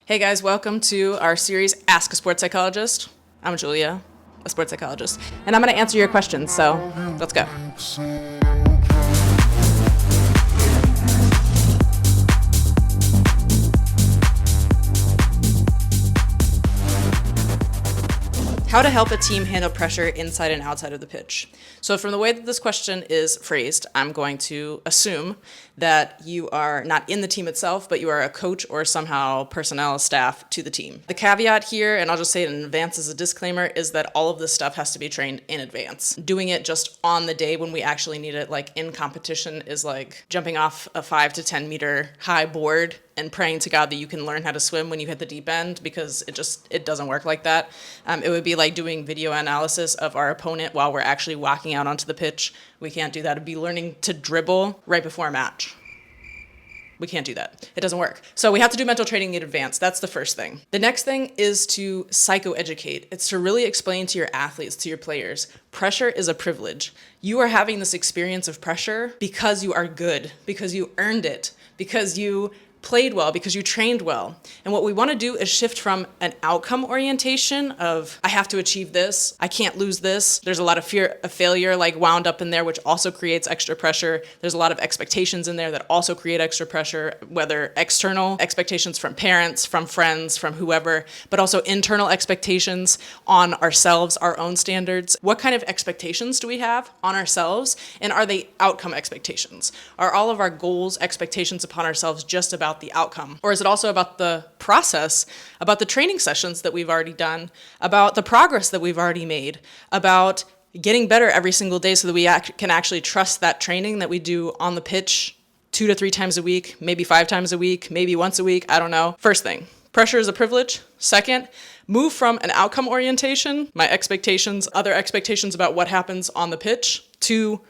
Hey guys, welcome to our series Ask a Sports Psychologist. I'm Julia, a sports psychologist, and I'm going to answer your questions, so let's go. How to help a team handle pressure inside and outside of the pitch. So from the way that this question is phrased, I'm going to assume that you are not in the team itself, but you are a coach or somehow personnel staff to the team. The caveat here, and I'll just say it in advance as a disclaimer, is that all of this stuff has to be trained in advance. Doing it just on the day when we actually need it, like in competition, is like jumping off a 5 to 10 meter high board and praying to God that you can learn how to swim when you hit the deep end, because it doesn't work like that. It would be like doing video analysis of our opponent while we're actually walking out onto the pitch. We can't do that. It'd be learning to dribble right before a match. We can't do that. It doesn't work. So we have to do mental training in advance. That's the first thing. The next thing is to psychoeducate. It's to really explain to your athletes, to your players, pressure is a privilege. You are having this experience of pressure because you are good, because you earned it, because you played well, because you trained well. And what we want to do is shift from an outcome orientation of, I have to achieve this, I can't lose this. There's a lot of fear of failure like wound up in there, which also creates extra pressure. There's a lot of expectations in there that also create extra pressure, whether external expectations from parents, from friends, from whoever, but also internal expectations on ourselves, our own standards. What kind of expectations do we have on ourselves? And are they outcome expectations? Are all of our goals, expectations upon ourselves just about the outcome? Or is it also about the process, about the training sessions that we've already done, about the progress that we've already made, about getting better every single day so that we can actually trust that training that we do on the pitch 2 to 3 times a week, maybe 5 times a week, maybe once a week, I don't know. First thing, pressure is a privilege. Second, move from an outcome orientation, my expectations, other expectations about what happens on the pitch, to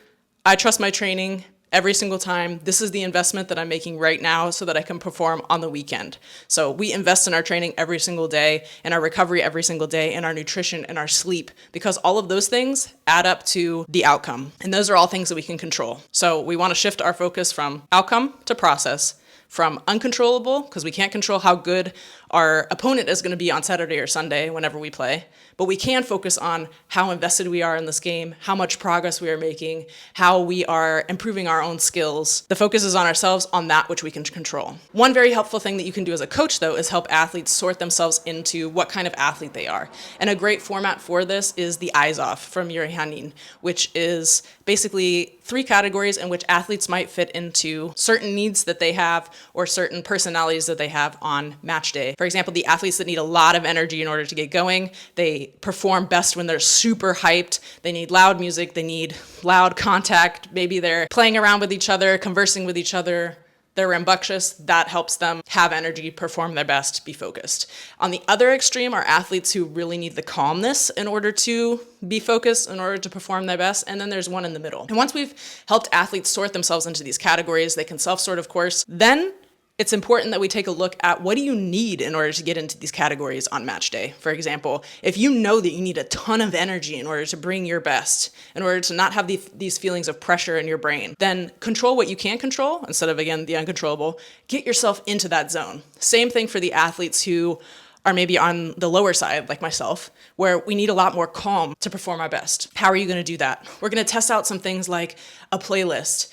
I trust my training every single time. This is the investment that I'm making right now so that I can perform on the weekend. So we invest in our training every single day, in our recovery every single day, in our nutrition, in our sleep, because all of those things add up to the outcome. And those are all things that we can control. So we want to shift our focus from outcome to process, from uncontrollable, because we can't control how good our opponent is going to be on Saturday or Sunday whenever we play, but we can focus on how invested we are in this game, how much progress we are making, how we are improving our own skills. The focus is on ourselves, on that which we can control. One very helpful thing that you can do as a coach, though, is help athletes sort themselves into what kind of athlete they are. And a great format for this is the eyes off from Yuri Hanin, which is basically 3 categories in which athletes might fit into certain needs that they have or certain personalities that they have on match day. For example, the athletes that need a lot of energy in order to get going, they perform best when they're super hyped. They need loud music, they need loud contact. Maybe they're playing around with each other, conversing with each other. They're rambunctious. That helps them have energy, perform their best, be focused. On the other extreme are athletes who really need the calmness in order to be focused, in order to perform their best. And then there's one in the middle. And once we've helped athletes sort themselves into these categories, they can self-sort, of course, then it's important that we take a look at what do you need in order to get into these categories on match day. For example, if you know that you need a ton of energy in order to bring your best, in order to not have these feelings of pressure in your brain, then control what you can control instead of, again, the uncontrollable. Get yourself into that zone. Same thing for the athletes who are maybe on the lower side, like myself, where we need a lot more calm to perform our best. How are you going to do that? We're going to test out some things like a playlist,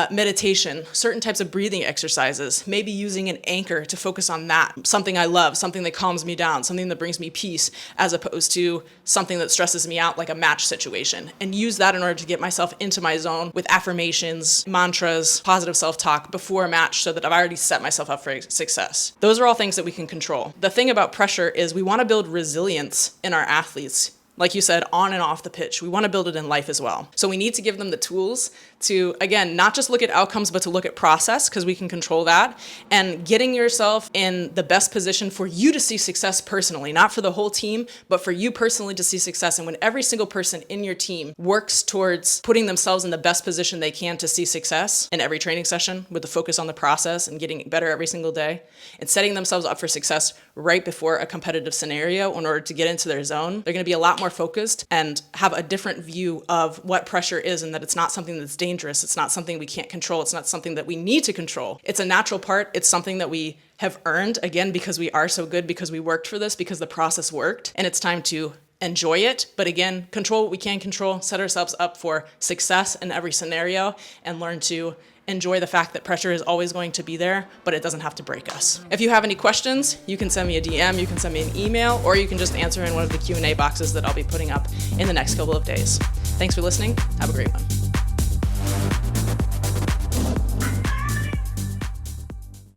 meditation, certain types of breathing exercises, maybe using an anchor to focus on that, something I love, something that calms me down, something that brings me peace, as opposed to something that stresses me out like a match situation, and use that in order to get myself into my zone with affirmations, mantras, positive self-talk before a match so that I've already set myself up for success. Those are all things that we can control. The thing about pressure is we want to build resilience in our athletes. Like you said, on and off the pitch. We want to build it in life as well. So we need to give them the tools to, again, not just look at outcomes, but to look at process, because we can control that, and getting yourself in the best position for you to see success personally, not for the whole team, but for you personally to see success. And when every single person in your team works towards putting themselves in the best position they can to see success in every training session with the focus on the process and getting better every single day and setting themselves up for success right before a competitive scenario in order to get into their zone, they're going to be a lot more focused and have a different view of what pressure is, and that it's not something that's dangerous. It's not something we can't control. It's not something that we need to control. It's a natural part. It's something that we have earned, again, because we are so good, because we worked for this, because the process worked, and it's time to enjoy it. But again, control what we can control, set ourselves up for success in every scenario, and learn to enjoy the fact that pressure is always going to be there, but it doesn't have to break us. If you have any questions, you can send me a DM, you can send me an email, or you can just answer in one of the Q&A boxes that I'll be putting up in the next couple of days. Thanks for listening. Have a great one.